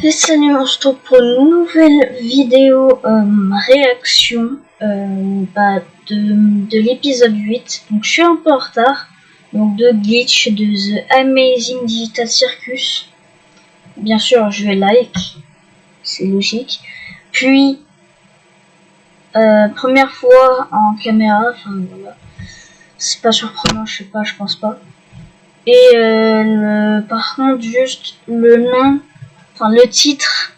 Et salut, on se retrouve pour une nouvelle vidéo réaction de l'épisode 8. Donc je suis un peu en retard. Donc de Glitch de The Amazing Digital Circus. Bien sûr je vais like, c'est logique. Puis première fois en caméra, enfin voilà. C'est pas surprenant, je sais pas, je pense pas. Et par contre juste le nom, enfin le titre.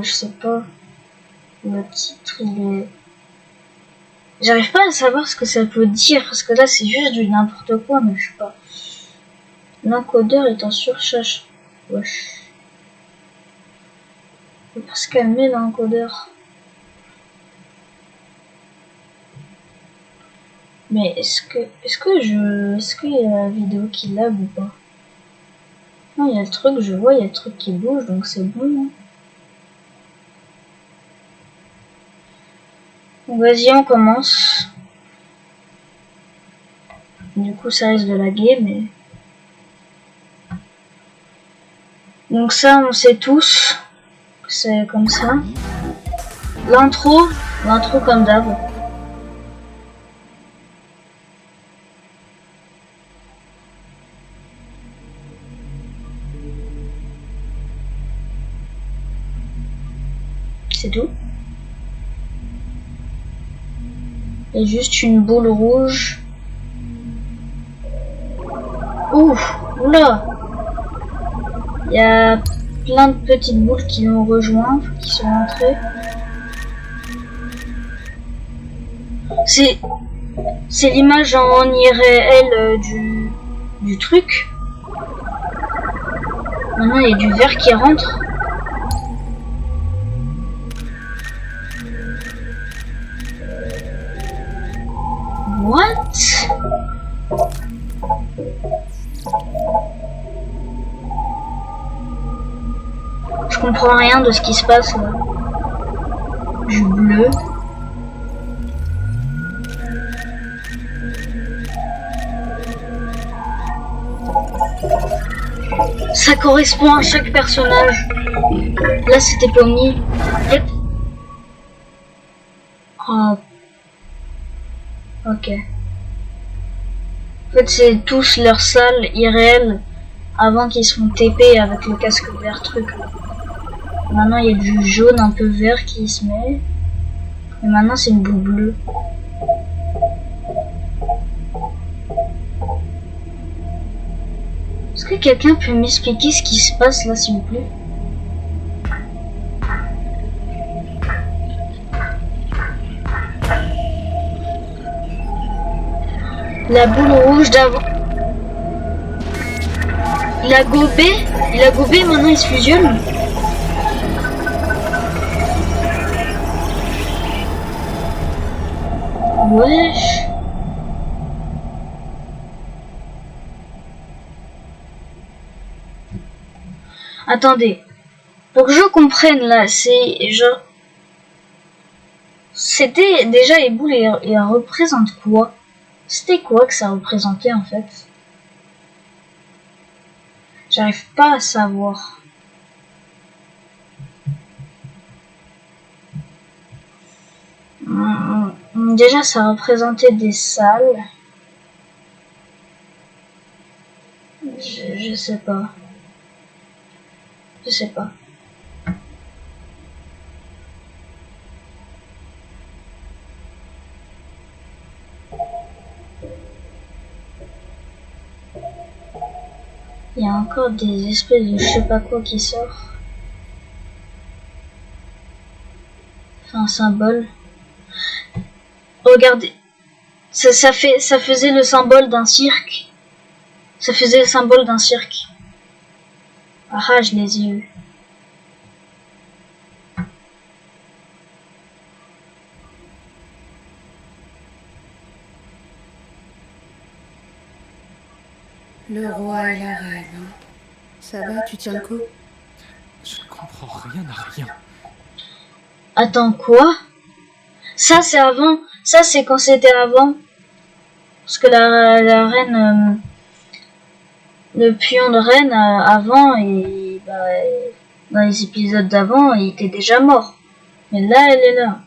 Je sais pas. Le titre, il est... J'arrive pas à savoir ce que ça peut dire, parce que là, c'est juste du n'importe quoi, mais je sais pas. L'encodeur est en surcharge. Wesh. Faut pas se calmer, l'encodeur. Mais est-ce qu'il y a la vidéo qui lag ou pas? Non, il y a le truc, je vois, il y a le truc qui bouge, donc c'est bon. Vas-y, on commence. Du coup, ça risque de laguer, mais... Donc ça, on sait tous. C'est comme ça. L'intro comme d'hab. C'est tout. Et juste une boule rouge. Ouf, oula. Il y a plein de petites boules qui l'ont rejoint, qui sont entrées. C'est l'image en IRL du truc. Maintenant il y a du verre qui rentre. What? Je comprends rien de ce qui se passe là. Du bleu. Ça correspond à chaque personnage. Là c'était Pomni. Yep. Oh. Ok. En fait c'est tous leur salle IRL avant qu'ils se font TP avec le casque vert truc. Maintenant il y a du jaune un peu vert qui se met. Et maintenant c'est une boule bleue. Est-ce que quelqu'un peut m'expliquer ce qui se passe là s'il vous plaît? La boule rouge d'avant. Il a gobé, maintenant il se fusionne. Wesh. Attendez. Pour que je comprenne là, c'est genre... C'était déjà les boules et elles représentent quoi? C'était quoi que ça représentait en fait? J'arrive pas à savoir. Déjà ça représentait des salles. Je sais pas. Je sais pas. Il y a encore des espèces de je sais pas quoi qui sort. C'est un symbole. Regardez. Ça faisait le symbole d'un cirque. Ça faisait le symbole d'un cirque. Ah, je les ai eus. Le roi et la reine, hein. Ça va, tu tiens le coup? Je ne comprends rien à rien. Attends, quoi? Ça c'est avant. Ça c'est quand c'était avant. Parce que la reine, le pion de reine avant, et bah, dans les épisodes d'avant, il était déjà mort. Mais là, elle est là.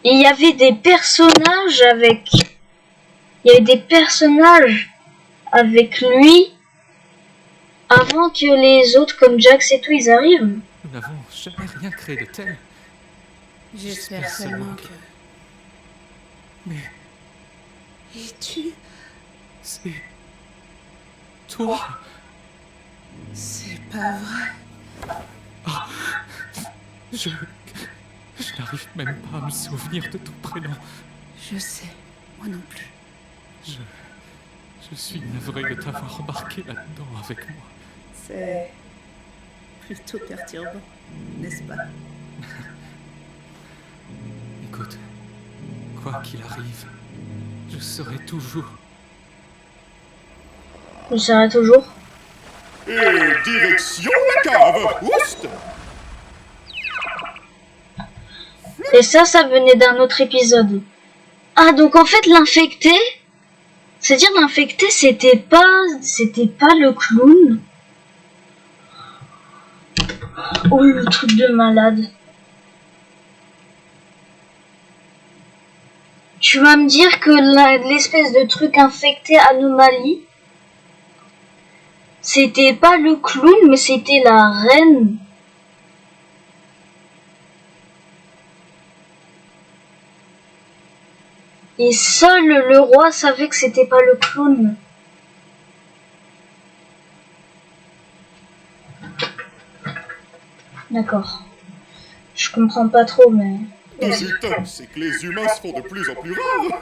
Et il y avait des personnages avec... Il y avait des personnages avec lui avant que les autres, comme Jax et tout, ils arrivent. Nous n'avons jamais rien créé de tel. J'espère seulement que... Mais Et tu... c'est... toi. C'est pas vrai. Je n'arrive même pas à me souvenir de ton prénom. Je sais, moi non plus. Je suis navré de t'avoir embarqué là-dedans avec moi. C'est plutôt perturbant, n'est-ce pas? Écoute, quoi qu'il arrive, je serai toujours... Je serai toujours. Et direction la cave. Oust. Et ça venait d'un autre épisode. Ah, donc en fait, l'infecté... C'est-à-dire l'infecté, c'était pas le clown. Oh, le truc de malade. Tu vas me dire que l'espèce de truc infecté anomalie, c'était pas le clown, mais c'était la reine. Et seul le roi savait que c'était pas le clown. D'accord. Je comprends pas trop, mais... Putain, c'est que les humains se font de plus en plus rares.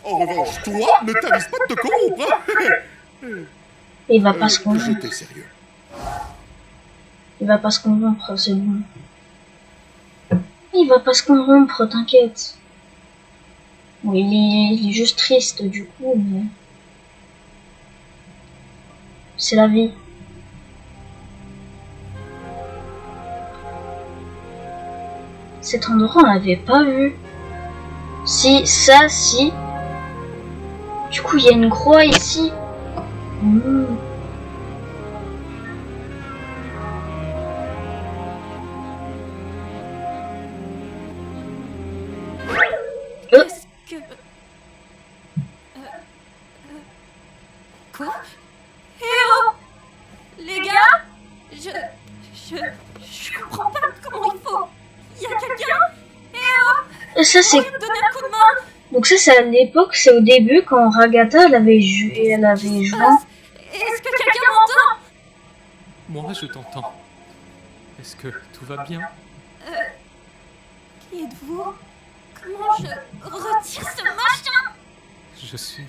En revanche, toi, ne t'avise pas de te corrompre. Il va pas se convaincre. J'étais sérieux. Il va pas se convaincre, c'est bon. Il va pas se corrompre, t'inquiète. Bon, il est juste triste du coup, mais... C'est la vie. Cet endroit, on l'avait pas vu. Si, ça, si. Du coup, il y a une croix ici. Est-ce que... Quoi? Eh oh! Les gars? Je comprends pas comment il faut... Il y a quelqu'un? Eh oh! Et ça, c'est... Me donner un coup de main? Donc ça, c'est à l'époque, c'est au début, quand Ragata, elle avait joué... Est-ce que quelqu'un m'entend? Moi, je t'entends. Est-ce que tout va bien? Qui êtes-vous? Comment je retire ce machin? Je suis...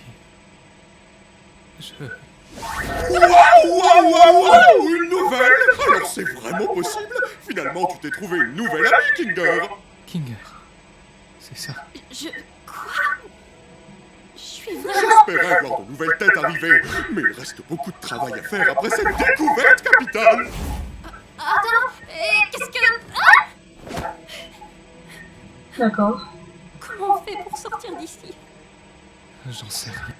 Waouh, une nouvelle. Alors c'est vraiment possible. Finalement, tu t'es trouvé une nouvelle amie, Kinger. Kinger. C'est ça. Quoi? Je suis vraiment... J'espérais voir de nouvelles têtes arriver, mais il reste beaucoup de travail à faire après cette découverte capitale. Attends, et qu'est-ce que... Ah! D'accord. Comment on fait pour sortir d'ici? J'en sais rien.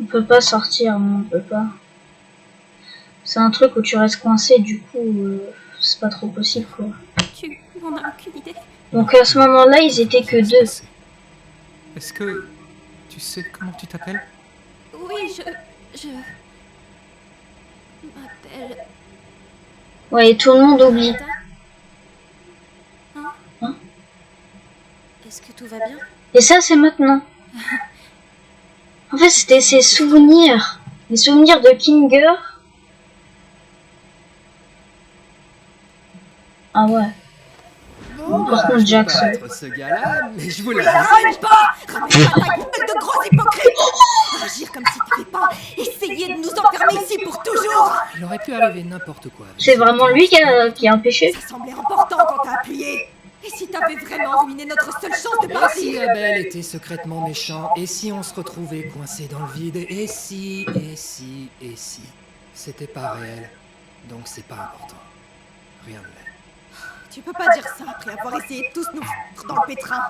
On peut pas sortir, non, on peut pas. C'est un truc où tu restes coincé, du coup, c'est pas trop possible, quoi. Tu n'en as aucune idée? Donc à ce moment-là, ils étaient que deux. Est-ce que tu sais comment tu t'appelles? Oui, je m'appelle... Ouais, et tout le monde oublie. Hein? Est-ce que tout va bien? Et ça, c'est maintenant. En fait, c'était ses souvenirs. Les souvenirs de Kinger. Ah ouais. Bon, Par contre, je Jax, peux pas être ce gars-là, mais je vous le dis. Ramène pas ta gueule de gros hypocrite. Agir comme si t'avais pas essayé de nous enfermer ici pour toujours. Il aurait pu arriver n'importe quoi. C'est vraiment lui qui a empêché. Ça semblait important quand t'as appuyé. Et si t'avais vraiment ruiné notre seule chance de Et si partir? Abel était secrètement méchant? Et si on se retrouvait coincé dans le vide? Et si... C'était pas réel, donc c'est pas important. Rien de l'est. Tu peux pas dire ça après avoir essayé de tous nous foutre dans le pétrin.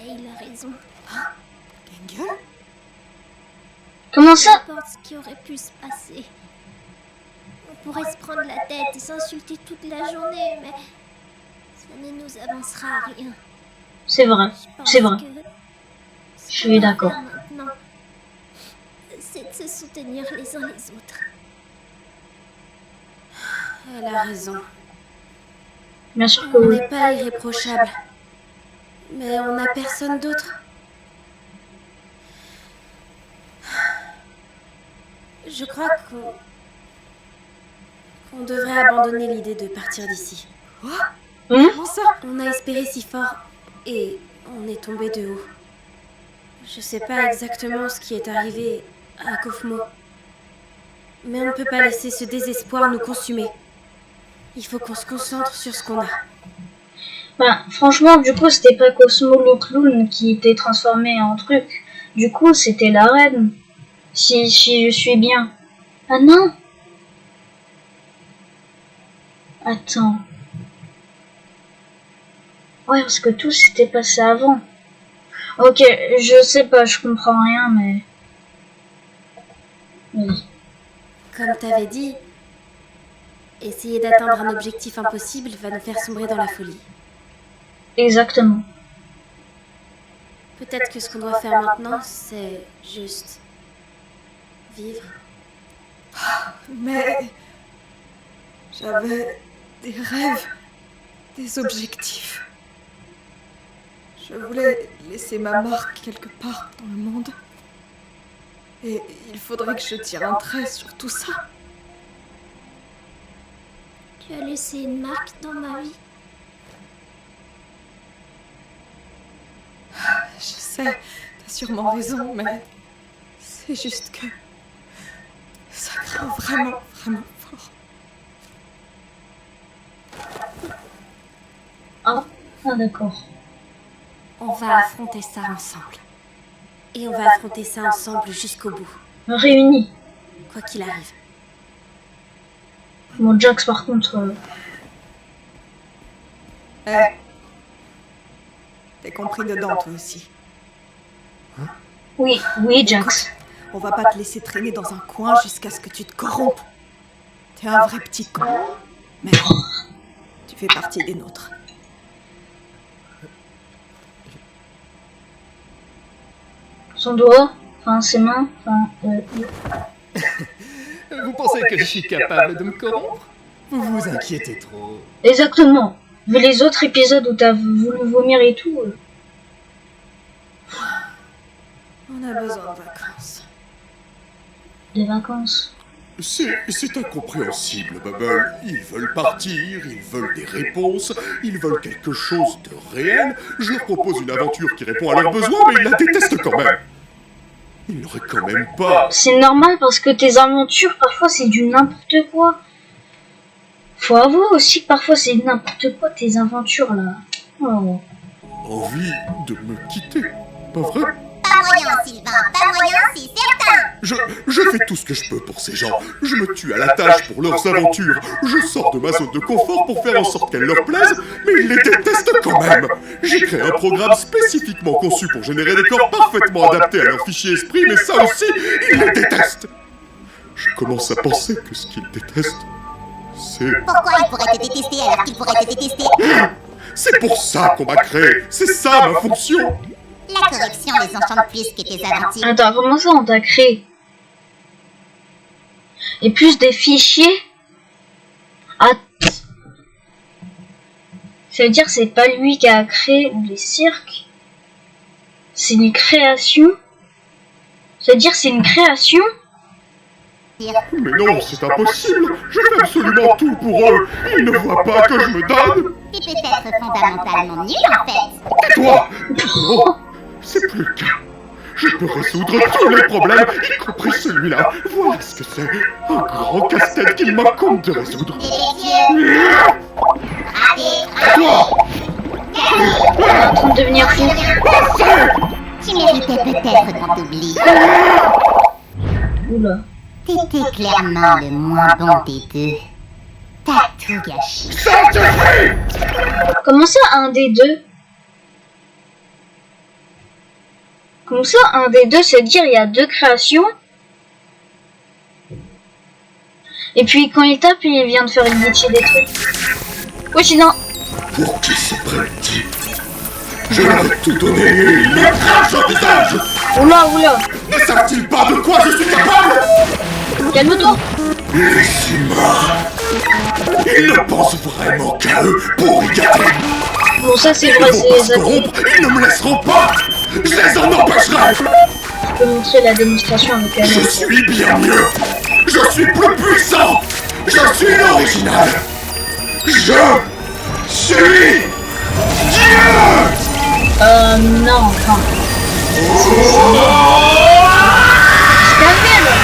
Mais il a raison. Gengel? Comment ça? Peu importe ce qui aurait pu se passer. On pourrait se prendre la tête et s'insulter toute la journée, mais ça ne nous avancera à rien. C'est vrai, Je pense c'est vrai. que Je suis d'accord. maintenant, c'est de se soutenir les uns les autres. Elle a raison. Bien sûr que On oui. n'est pas irréprochable. Mais on n'a personne d'autre. Je crois qu'on devrait abandonner l'idée de partir d'ici. Comment ça? On a espéré si fort et on est tombé de haut. Je sais pas exactement ce qui est arrivé à Kofmo. Mais on ne peut pas laisser ce désespoir nous consumer. Il faut qu'on se concentre sur ce qu'on a. Bah, franchement, du coup, c'était pas Cosmo le clown qui était transformé en truc. Du coup, c'était la reine. Si je suis bien. Ah non! Attends. Ouais, parce que tout s'était passé avant. Ok, je sais pas, je comprends rien, mais... Vas-y. Comme t'avais dit, essayer d'atteindre un objectif impossible va nous faire sombrer dans la folie. Exactement. Peut-être que ce qu'on doit faire maintenant, c'est juste vivre. Mais j'avais des rêves, des objectifs. Je voulais laisser ma marque quelque part dans le monde. Et il faudrait que je tire un trait sur tout ça. Tu as laissé une marque dans ma vie. Je sais, t'as sûrement raison, mais c'est juste que ça craint vraiment, vraiment fort. Ah, d'accord. On va affronter ça ensemble. Et on va affronter ça ensemble jusqu'au bout, Réunis. quoi qu'il arrive. Bon, Jax, par contre... T'es compris dedans, toi aussi. Oui, Jax. Écoute, on va pas te laisser traîner dans un coin jusqu'à ce que tu te corrompes. T'es un vrai petit con. Mais tu fais partie des nôtres. Son doigt, enfin ses mains, enfin... Vous pensez que je suis capable de me corrompre? Vous vous inquiétez trop. Exactement. Vu les autres épisodes où t'as voulu vomir et tout... On a besoin de vacances. Des vacances. C'est incompréhensible, Bubble. Ils veulent partir, ils veulent des réponses, ils veulent quelque chose de réel. Je leur propose une aventure qui répond à leurs besoins, mais ils la détestent quand même. Ils n'auraient quand même pas... C'est normal parce que tes aventures, parfois, c'est du n'importe quoi. Faut avouer aussi que parfois, c'est n'importe quoi, tes aventures, là. Oh. envie de me quitter, pas vrai? Pas moyen, Sylvain, pas moyen, c'est certain. Je fais tout ce que je peux pour ces gens. Je me tue à la tâche pour leurs aventures. Je sors de ma zone de confort pour faire en sorte qu'elles leur plaisent, mais ils les détestent quand même. J'ai créé un programme spécifiquement conçu pour générer des corps parfaitement adaptés à leur fichier esprit, mais ça aussi, ils les détestent. Je commence à penser que ce qu'ils détestent, c'est... Pourquoi ils pourraient te détester alors qu'ils pourraient te détester? C'est pour ça qu'on m'a créé. C'est ça ma fonction. La correction les enchante plus que tes aventures. Attends, comment ça on t'a créé? Et plus des fichiers? Ah, ça veut dire que c'est pas lui qui a créé les cirques? C'est une création? Ça veut dire que c'est une création? Mais non, c'est impossible. Je fais absolument tout pour eux. Ils ne voient pas que je me donne. T'es peut-être fondamentalement nul en fait. Tais-toi. Non, c'est plus le cas. Je peux résoudre tous les problèmes, y compris celui-là. Voilà ce que c'est. Un grand casse-tête qu'il m'incombe de résoudre. Toi. On est en train de devenir fou. Tu méritais peut-être qu'on t'oublie. Oula. T'étais clairement le moins bon des deux. T'as tout gâché. Ça suffit. Comment ça, un des deux? Comme ça, un des deux, c'est dire il y a deux créations. Et puis quand il tape, il vient de faire une moitié des trucs. Oui, sinon. Pour qui se prête-t-il? Je leur ai tout donné et ils me crachent au visage. Oula, oula. Ne savent-ils pas de quoi je suis capable? Calme-toi. Les humains. Ils ne pensent vraiment qu'à eux pour y gâter. Bon, ça c'est Ils vrai, ne vont c'est pas les se amis. corrompre, ils ne me laisseront pas. Je les en empêcherai. Je peux montrer la démonstration avec la Je suis bien mieux. Je suis plus puissant. Je suis l'original. Je suis Dieu. Non, enfin. C'est calmé, là.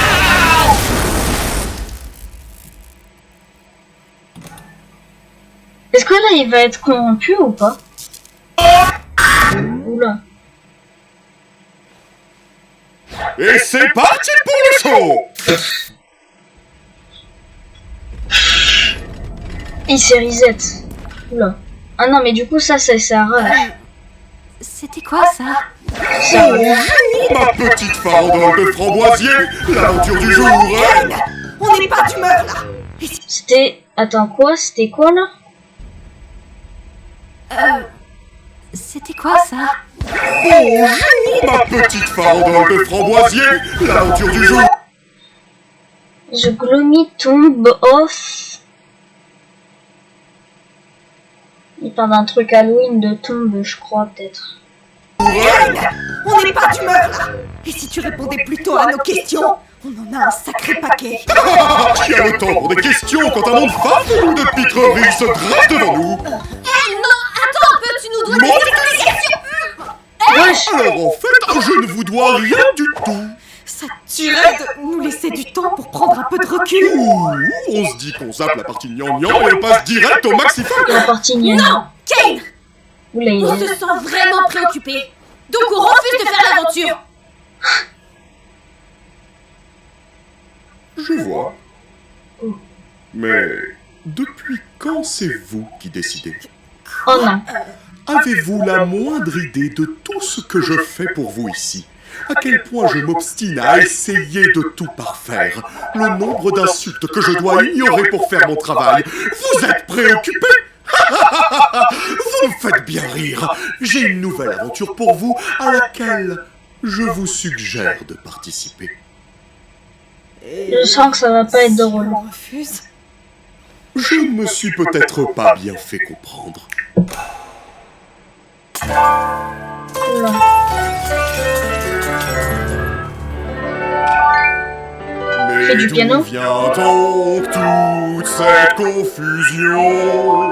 Est-ce que là il va être corrompu ou pas? Oula. Et c'est parti pour le show. Il s'est reset. Oula. Ah non, mais du coup, ça rage. C'était quoi ça? Ça rage. Ma petite farandole de framboisier, l'aventure du jour. On n'est pas d'humeur là. C'était... Attends, quoi? C'était quoi, là? C'était quoi ça? Ma petite farandole de framboisier, l'aventure du jour. The gloomy tomb of... Il parle d'un truc Halloween de tombe, je crois, peut-être. On n'est pas d'humeur là. Et si tu répondais plutôt à nos questions, on en a un sacré paquet. Qui a le temps pour des questions quand un monde farfelu de pitreries se dresse devant nous? Non, attends un peu, tu nous dois Mon des questions. Wesh! Alors en fait, je ne vous dois rien du tout. Ça tuerait de nous laisser du temps pour prendre un peu de recul. Ouh, on se dit qu'on zappe la partie gnangnan et on passe direct au maxifin. La partie gnangnan. Non, Kane, Oula, il on est... se sent vraiment préoccupé. Donc on refuse de faire l'aventure. Je vois. Mais depuis quand c'est vous qui décidez? Oh non. Avez-vous la moindre idée de tout ce que je fais pour vous ici? À quel point je m'obstine à essayer de tout parfaire? Le nombre d'insultes que je dois ignorer pour faire mon travail? Vous êtes préoccupé? Vous me faites bien rire. J'ai une nouvelle aventure pour vous à laquelle je vous suggère de participer. Je sens que ça va pas être drôle. On refuse. Je ne me suis peut-être pas bien fait comprendre. Oula. Mais du piano. d'où vient donc toute cette confusion?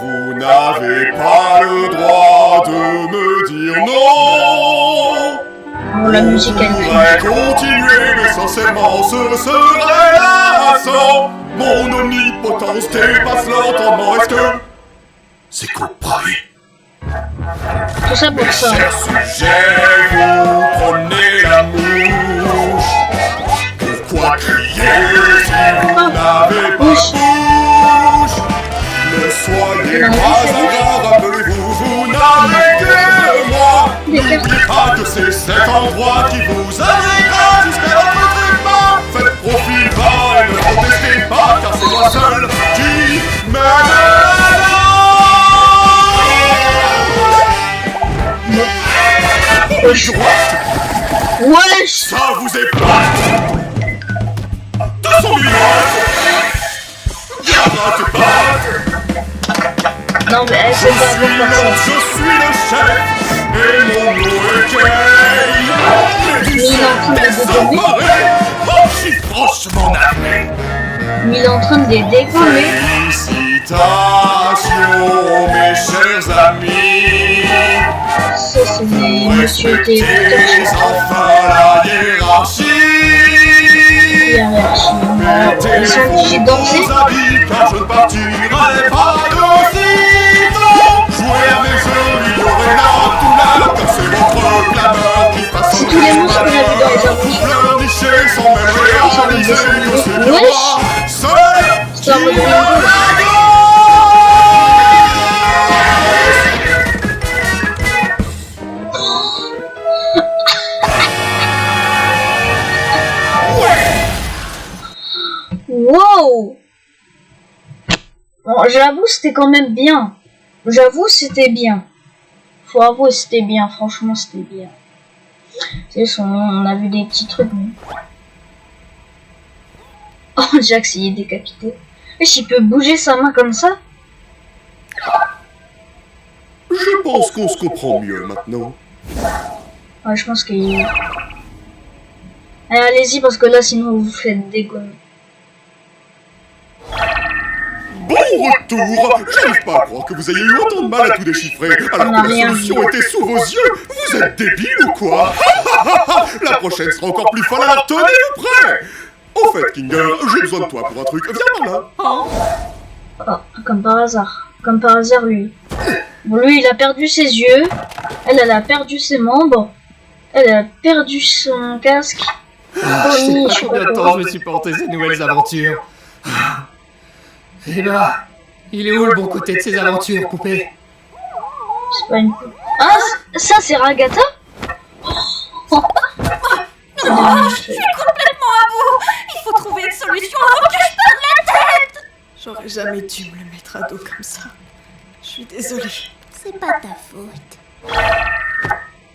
Vous n'avez pas le droit de me dire non. Bon, la musique, elle On crie. pourrait continuer, mais sincèrement, ce serait lassant. Mon omnipotence dépasse l'entendement. Est-ce que c'est compris? Tout ça pour ça. Cher sujet, vous prenez la mouche. Pourquoi crier si vous n'avez pas Bouche. bouche? Ne soyez pas avare, rappelez-vous, vous n'avez que moi. N'oubliez pas que c'est cet endroit qui vous arrivera jusqu'à votre trépas. Faites profil bas et ne protestez pas, car c'est moi seul qui Wesh. Wesh. Ça vous est pas 200 000 T'es pas. Non, mais c'est pas bon pour ça. Je suis le chef et mon nom est Kane. Mais il est en train de les dégommer. Oh, je suis franchement navré. Mais il est en train de les dégommer. Félicitations, mes chers amis. Ça, c'est des monsieur qui Respectez enfin la hiérarchie. Ils sont obligés de danser. Vos habits, car je ne partirai pas d'aussitôt. Jouez à mes jeux, ignorez la douleur, car c'est votre clameur qui façonne. C'est tous les monstres qu'on a vus dans les affiches. Pleurnicher sans même réaliser que c'est Wesh. moi seul C'est un mode qui Windows. j'avoue, c'était quand même bien. J'avoue, c'était bien. Faut avouer, c'était bien. Franchement, c'était bien. C'est son nom, on a vu des petits trucs. Mais... Oh, Jax, il est décapité. Wesh, il peut bouger sa main comme ça? Je pense qu'on se comprend mieux maintenant. Ouais, je pense qu'il... Allez, allez-y, parce que là, sinon, vous vous faites dégommer. Bon retour! J'arrive pas à croire que vous ayez eu autant de mal à tout déchiffrer, alors que la solution était sous vos yeux! Vous êtes débile ou quoi? La prochaine sera encore plus folle, alors tenez-vous prêts! Au fait, Kinger, j'ai besoin de toi pour un truc. Viens par là! Oh, comme par hasard. Comme par hasard, lui. Bon, lui, il a perdu ses yeux. Elle a perdu ses membres. Elle a perdu son casque. Je sais pas combien de temps je vais supporter ces nouvelles aventures. Eh ben, il est où le bon côté de ces aventures, poupée? C'est pas une... Ah, ça, c'est Ragatha? Non, je suis complètement à bout. Il faut trouver une solution avant que je perde la tête. J'aurais jamais dû me le mettre à dos comme ça. Je suis désolée. C'est pas ta faute.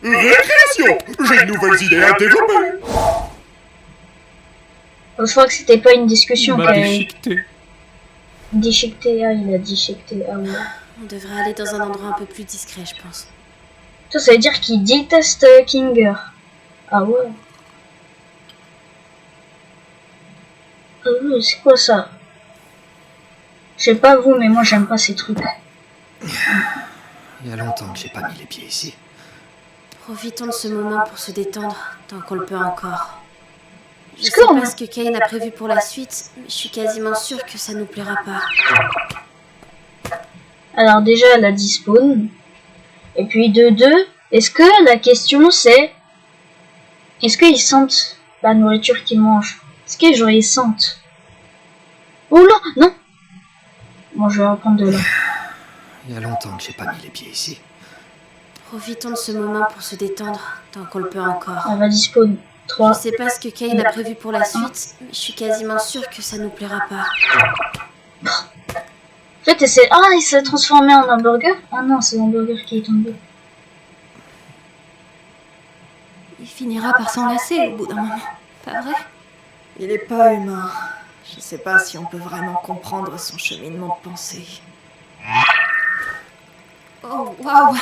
Récréation! J'ai de nouvelles idées à développer! Je crois que c'était pas une discussion Il m'a déchiqueté. Déchiqueté, ah, il a déchiqueté, ah ouais. On devrait aller dans un endroit un peu plus discret, je pense. Ça veut dire qu'il déteste Kinger. Ah ouais. C'est quoi ça? Je sais pas vous, mais moi j'aime pas ces trucs. Il y a longtemps que j'ai pas mis les pieds ici. Profitons de ce moment pour se détendre, tant qu'on le peut encore. Je sais Est-ce qu'on- pas ce que Kane a prévu pour la suite, mais je suis quasiment sûre que ça nous plaira pas. Alors déjà, elle a dit spawn. Et puis de deux, est-ce que la question c'est... Est-ce qu'ils sentent la nourriture qu'ils mangent? Est-ce que genre ils sentent? Oh là, non. Bon, je vais reprendre de là. Il y a longtemps que j'ai pas mis les pieds ici. Profitons de ce moment pour se détendre, tant qu'on le peut encore. Elle va dire spawn. 3. Je sais pas ce que Kane a prévu pour la suite, mais je suis quasiment sûre que ça nous plaira pas. En fait, il s'est transformé en hamburger? Ah non, c'est l'hamburger qui est tombé. Il finira par s'enlacer au bout d'un moment, pas vrai? Il est pas humain. Je sais pas si on peut vraiment comprendre son cheminement de pensée. Oh, waouh!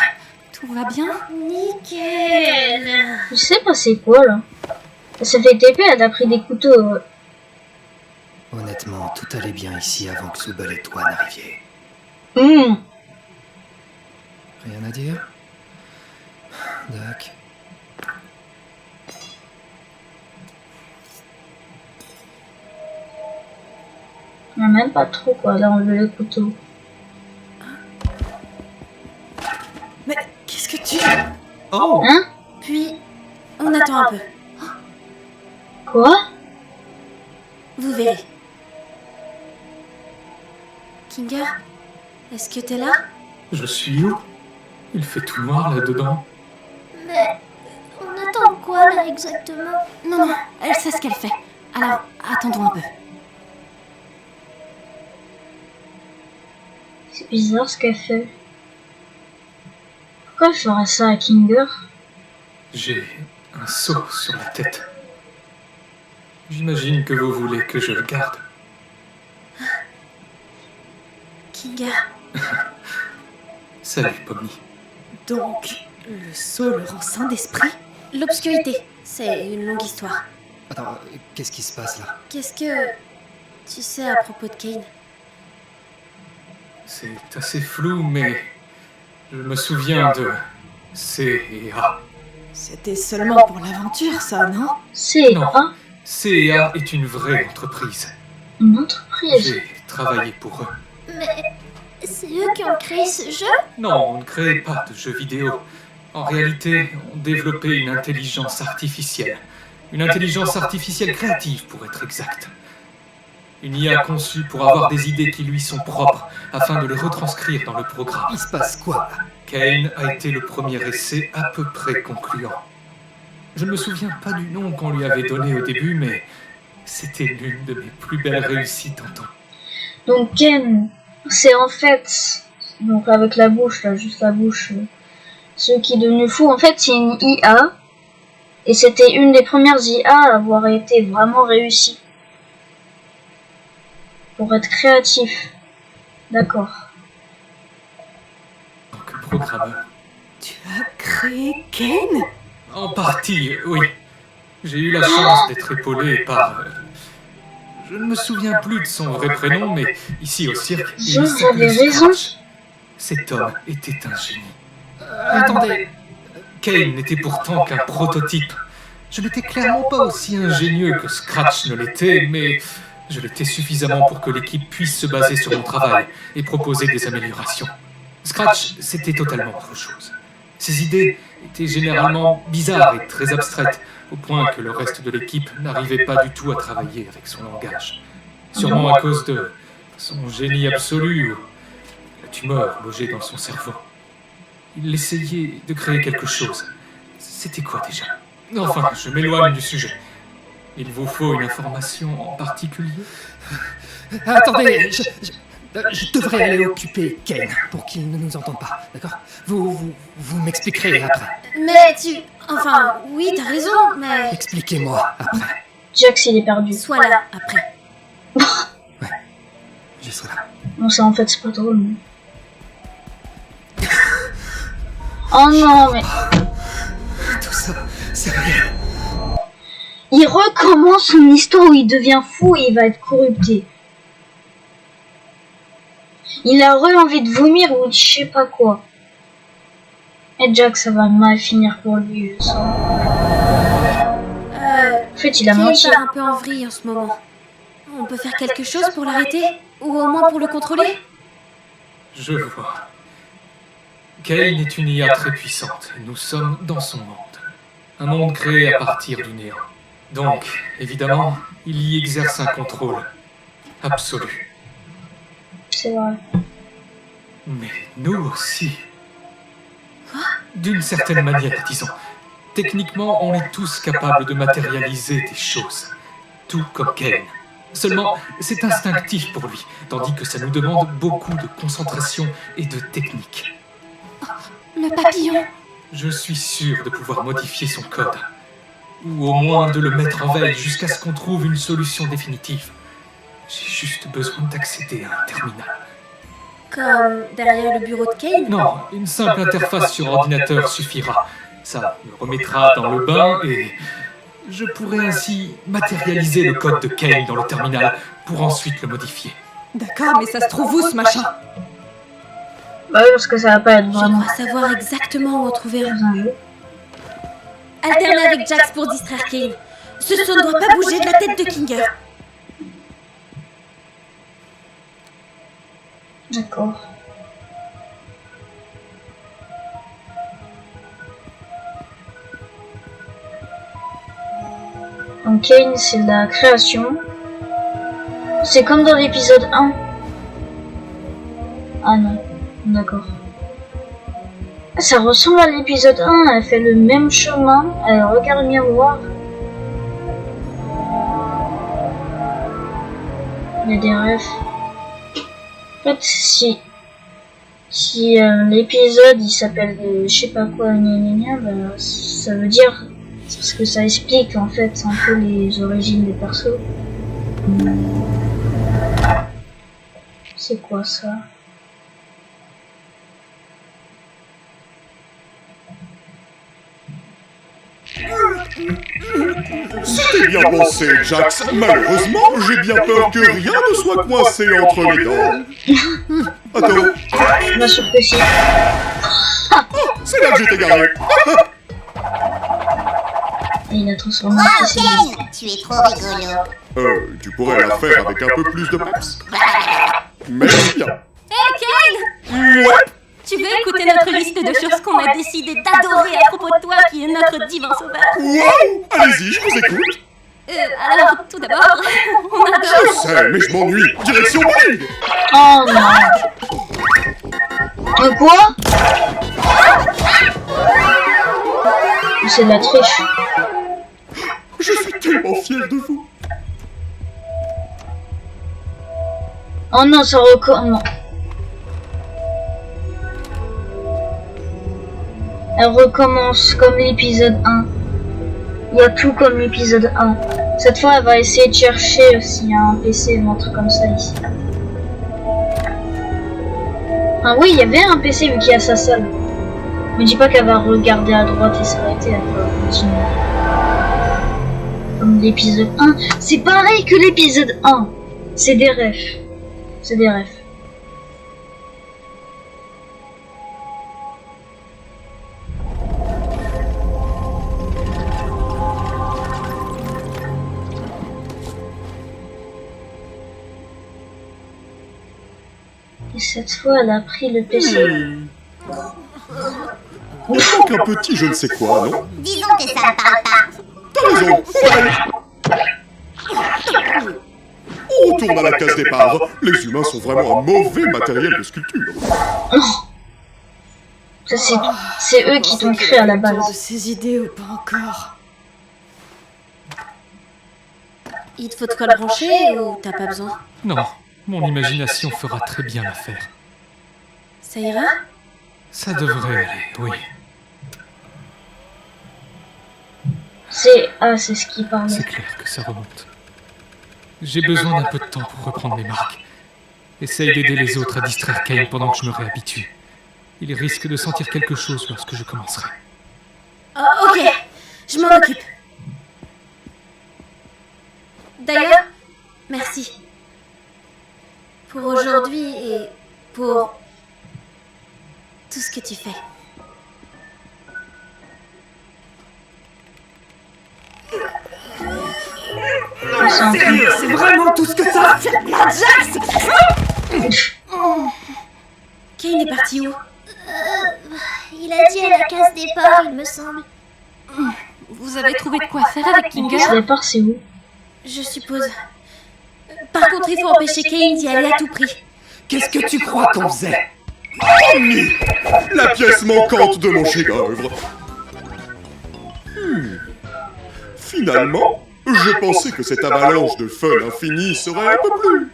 Tout va bien? Nickel. Je sais pas c'est quoi là. Elle s'est fait TP, elle a pris des couteaux. Honnêtement, tout allait bien ici avant que Zubel et toi n'arriviez. Rien à dire? Doc. Il n'y a même pas trop quoi, elle a enlevé le couteau. Mais qu'est-ce que tu... Oh! Hein? Puis, on attend un peu. Quoi? Vous verrez. Kinga, est-ce que t'es là? Je suis où? Il fait tout noir là-dedans. Mais on attend quoi là exactement? Non, non, elle sait ce qu'elle fait. Alors, attendons un peu. C'est bizarre ce qu'elle fait. Pourquoi elle ferait ça à Kinger? J'ai un seau sur la tête. J'imagine que vous voulez que je le garde. Kinga, Salut, Pomni. Donc, le sceau le rend sain d'esprit? l'obscurité, c'est une longue histoire. Attends, qu'est-ce qui se passe là? Qu'est-ce que tu sais à propos de Kane? C'est assez flou, mais je me souviens de C et A. C'était seulement pour l'aventure, ça, non? C'est Non. pas C et A est une vraie entreprise. une entreprise. J'ai travaillé pour eux. Mais c'est eux qui ont créé ce jeu? Non, on ne créait pas de jeux vidéo. En réalité, on développait une intelligence artificielle. Une intelligence artificielle créative, pour être exact. Une IA conçue pour avoir des idées qui lui sont propres, afin de le retranscrire dans le programme. Il se passe quoi là? Kane a été le premier essai à peu près concluant. Je ne me souviens pas du nom qu'on lui avait donné au début, mais c'était l'une de mes plus belles réussites en temps. Donc Ken, c'est en fait, donc avec la bouche, là, juste la bouche, ce qui est devenu fou, en fait, c'est une IA, et c'était une des premières IA à avoir été vraiment réussie. Pour être créatif. D'accord. En tant que programmeur. Tu as créé Kane? En partie, oui. J'ai eu la chance d'être épaulé par... je ne me souviens plus de son vrai prénom, mais ici au cirque, il s'appelait Scratch. Cet homme était un génie. Attendez. Kane n'était pourtant qu'un prototype. Je n'étais clairement pas aussi ingénieux que Scratch ne l'était, mais je l'étais suffisamment pour que l'équipe puisse se baser sur mon travail et proposer des améliorations. Scratch, c'était totalement autre chose. Ses idées étaient généralement bizarres et très abstraites, au point que le reste de l'équipe n'arrivait pas du tout à travailler avec son langage. Sûrement à cause de son génie absolu ou la tumeur logée dans son cerveau. Il essayait de créer quelque chose. C'était quoi déjà? Enfin, je m'éloigne du sujet. Il vous faut une information en particulier? Attendez, je devrais aller occuper Kane pour qu'il ne nous entende pas, d'accord? Vous m'expliquerez après. Mais tu... Enfin, oui, t'as raison, mais... Expliquez-moi après. Jax, il est perdu. Sois là, après. Ouais, j'y serai là. Non, ça en fait, c'est pas drôle. Mais... oh non, mais... Tout ça, c'est rien. Il recommence son histoire où il devient fou et il va être corrupté. Il a envie de vomir ou je sais pas quoi. Et Jack, ça va mal finir pour lui, je sens. En fait, il a menti. Kane part un peu en vrille en ce moment. On peut faire quelque chose pour l'arrêter? Ou au moins pour le contrôler? Je vois. Kane est une IA très puissante, et nous sommes dans son monde. Un monde créé à partir du néant. Donc, évidemment, il y exerce un contrôle absolu. C'est vrai. Mais nous aussi. D'une certaine manière, disons. Techniquement, on est tous capables de matérialiser des choses. Tout comme Kane. Seulement, c'est instinctif pour lui, tandis que ça nous demande beaucoup de concentration et de technique. Le papillon. Je suis sûr de pouvoir modifier son code. Ou au moins de le mettre en veille jusqu'à ce qu'on trouve une solution définitive. J'ai juste besoin d'accéder à un terminal. Comme derrière le bureau de Kane? Non, une simple interface sur ordinateur suffira. Ça me remettra dans le bain et... je pourrai ainsi matérialiser le code de Kane dans le terminal pour ensuite le modifier. D'accord, mais ça se trouve où ce machin? Bah oui, parce que ça va pas être Je vraiment dois savoir exactement où en trouver un. un jeu. Alterner avec Jax pour distraire Kane. Ce son ne doit pas bouger de la tête de Kinger. D'accord. Donc Kane, c'est de la création. C'est comme dans l'épisode 1. Ah non, d'accord. Ça ressemble à l'épisode 1, elle fait le même chemin, elle regarde le miroir. Il y a des rêves. En fait, si l'épisode il s'appelle je sais pas quoi, bah, ça veut dire, parce que ça explique en fait un peu les origines des persos. C'est quoi ça? C'était bien pensé, Jax. Malheureusement, j'ai bien peur que rien ne soit coincé entre les dents. Attends, Bien sûr que si. c'est là que j'étais garé. Et il a transformé Wow, ses Kane, tu es trop rigolo. Tu pourrais la faire avec un peu plus de peps. Mais bien. Hey Kane! Ouais. Tu veux écouter notre liste de choses qu'on a décidé d'adorer à propos de toi qui est notre divin sauveur? Wow. Allez-y, je vous écoute. Alors, tout d'abord, on Je adore... sais, mais je m'ennuie. Direction bowling. Oh non. Quoi? C'est de la triche. Je suis tellement fier de vous. Oh non, ça recommence. Elle recommence comme l'épisode 1. Il y a tout comme l'épisode 1. Cette fois, elle va essayer de chercher s'il y a un PC ou un truc comme ça ici. Ah oui, il y avait un PC vu qu'il y a sa salle. Me dis pas qu'elle va regarder à droite et s'arrêter, elle va continuer. Comme l'épisode 1. C'est pareil que l'épisode 1. C'est des refs. C'est des refs. Et cette fois, elle a pris le PC. On manque un petit je ne sais quoi, non? Disons que ça ne parle pas. T'as raison, on retourne à la case départ. Les humains sont vraiment un mauvais matériel de sculpture. C'est eux qui t'ont créé à la de base. ces idées ou pas encore? Il te faut de quoi le brancher ou t'as pas besoin? Non, mon imagination fera très bien l'affaire. Ça ira? Ça devrait aller, oui. C'est ce qui parle. C'est clair que ça remonte. J'ai besoin d'un peu de temps pour reprendre mes marques. Essaye d'aider les autres à distraire Kane pendant que je me réhabitue. Il risque de sentir quelque chose lorsque je commencerai. Oh, ok, je m'en occupe. D'ailleurs, merci. Pour aujourd'hui et pour tout ce que tu fais. C'est vraiment tout ce que t'as à faire là, Jax! Kane est parti où? Il a dit à la case départ, il me semble. Vous avez trouvé de quoi faire avec Kinga? Ce départ, c'est où? Je suppose. Par contre, il faut empêcher Kane d'y aller à tout prix. Qu'est-ce que tu crois qu'on faisait? La pièce manquante de mon chef-d'œuvre. Finalement, je pensais que cette avalanche de fun infini serait un peu plus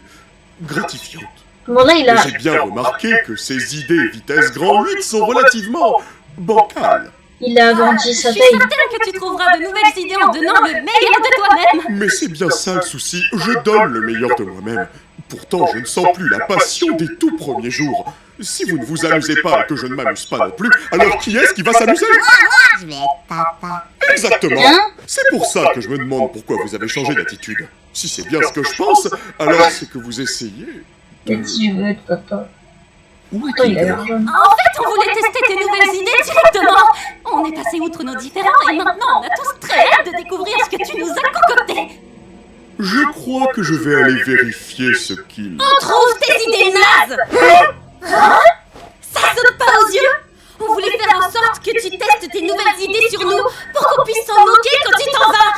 gratifiante. Bon, là, il a... J'ai bien remarqué que ces idées vitesse grand 8 sont relativement bancales. Il a agrandi sa Je suis taille. certaine que tu trouveras de nouvelles idées en donnant le meilleur de toi-même. Mais c'est bien ça le souci, je donne le meilleur de moi-même. Pourtant, je ne sens plus la passion des tout premiers jours. Si vous ne vous amusez pas et que je ne m'amuse pas non plus, alors qui est-ce qui va s'amuser? Je vais être papa. Exactement. Hein? C'est pour ça que je me demande pourquoi vous avez changé d'attitude. Si c'est bien ce que je pense, alors c'est que vous essayez. Il a dit, je veux être papa. Où Attends, il a est l'air jeune. En fait, on voulait tester tes nouvelles idées directement. On est passé outre nos différends et maintenant on a tous très hâte de découvrir ce que tu nous as concocté. Je crois que je vais aller vérifier ce qu'il... On trouve tes idées nazes. Hein? Ça saute pas aux yeux? On voulait faire en sorte que tu testes tes nouvelles idées sur nous pour qu'on puisse s'en moquer quand tu t'en vas.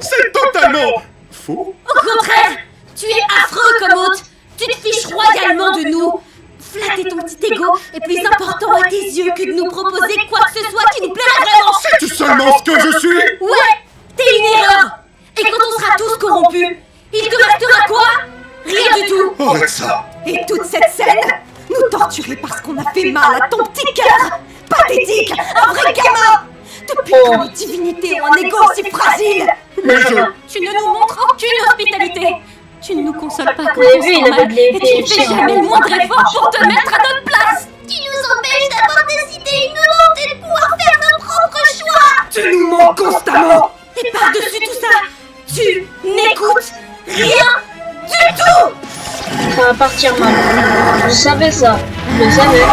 C'est totalement faux. Au contraire, tu es affreux comme hôte. Tu te fiches royalement de nous. Flatter ton petit ego est plus important à tes yeux que de nous proposer quoi que ce soit qui nous plairait vraiment. Sais-tu seulement ce que je suis? Ouais, t'es une erreur. Et quand on sera tous corrompus, il te restera quoi? Rien du tout. Arrête ça. Et toute cette scène, nous torturer parce qu'on a fait mal à ton petit cœur pathétique, un vrai gamin. Depuis quand les divinités ont un ego si fragile? Mais je... Tu ne nous montres aucune hospitalité. Tu ne nous consoles pas quand Vous avez on vu, sent il avait mal, de et tu ne l'épilepsie, fais jamais hein. le moindre effort pour te mettre à notre place. Tu nous empêches d'avoir des idées innovantes et de pouvoir faire nos propres choix. Tu nous mens constamment! Et par-dessus tout ça, tu n'écoutes rien du tout. Ça va partir mal. Je savais ça. Je le savais.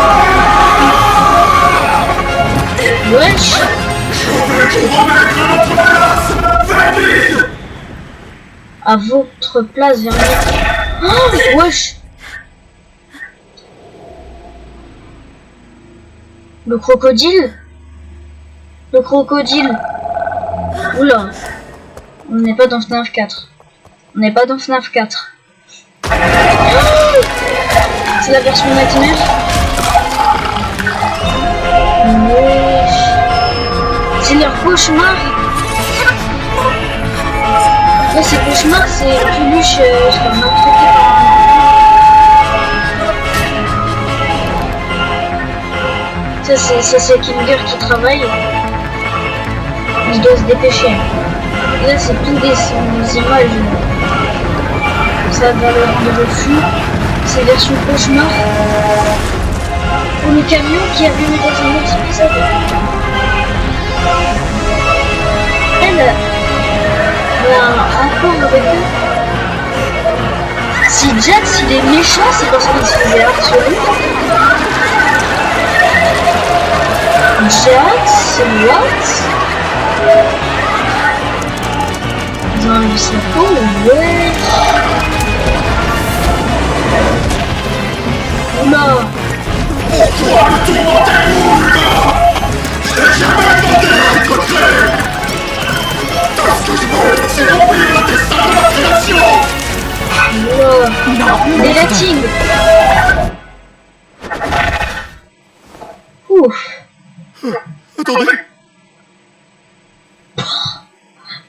Wesh. À votre place, Vernier. Oh, wesh. Le crocodile. Le crocodile. Oula. On n'est pas dans FNAF 4. On n'est pas dans FNAF 4. Oh, c'est la version Nightmare. Wesh. C'est leur cauchemar. Là, c'est cauchemar, c'est Peluche, je l'ai maltraité par un... Ça c'est Kinger qui travaille. Il doit se dépêcher. Là c'est tout des images. Ça va le rendre fou. C'est version cauchemar. Pour le camion qui a vu dans un autre épisode. Elle a un rapport avec eux. Si Jax il est méchant, c'est parce qu'il se faisait harceler. Jax, what? Ils ont enlevé sa peau, ouais. Oula. Pourquoi le tourmentez-vous? Je n'ai jamais tenté d'être créé. Tout ce que je veux, c'est remplir le destin de ma création. Wow. Des latines. Ouf. Attendez.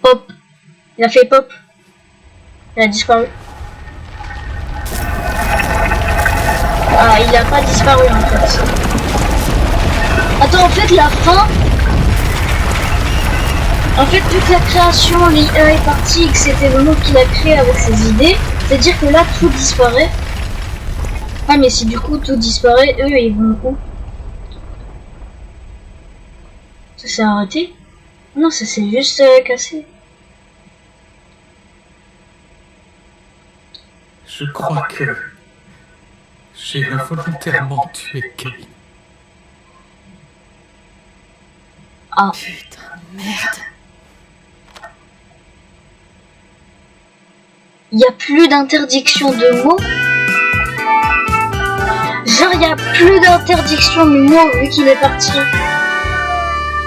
Pop. Il a fait pop. Il a disparu. Ah, il a pas disparu en fait. Attends, en fait la fin. En fait toute la création, l'IA est partie et que c'était vraiment qu'il a créé avec ses idées. C'est-à-dire que là tout disparaît. Ah mais si du coup tout disparaît, eux ils vont où? Ça s'est arrêté? Non, ça s'est juste cassé. Je crois que j'ai involontairement tué Kane. Ah. Putain, merde. Il n'y a plus d'interdiction de mots. Genre, il n'y a plus d'interdiction de mots vu qu'il est parti.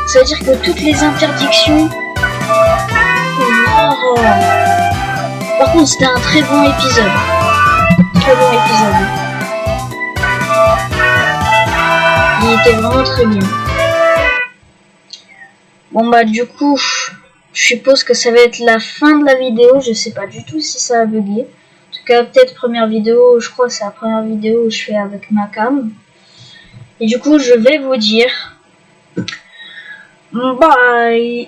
Ça veut dire que toutes les interdictions... Oh. Par contre, c'était un très bon épisode. Très bon épisode. Il était vraiment très bien. Bon bah du coup, je suppose que ça va être la fin de la vidéo. Je sais pas du tout si ça a bugué. En tout cas, peut-être première vidéo, je crois que c'est la première vidéo où je fais avec ma cam. Et du coup, je vais vous dire... Bye.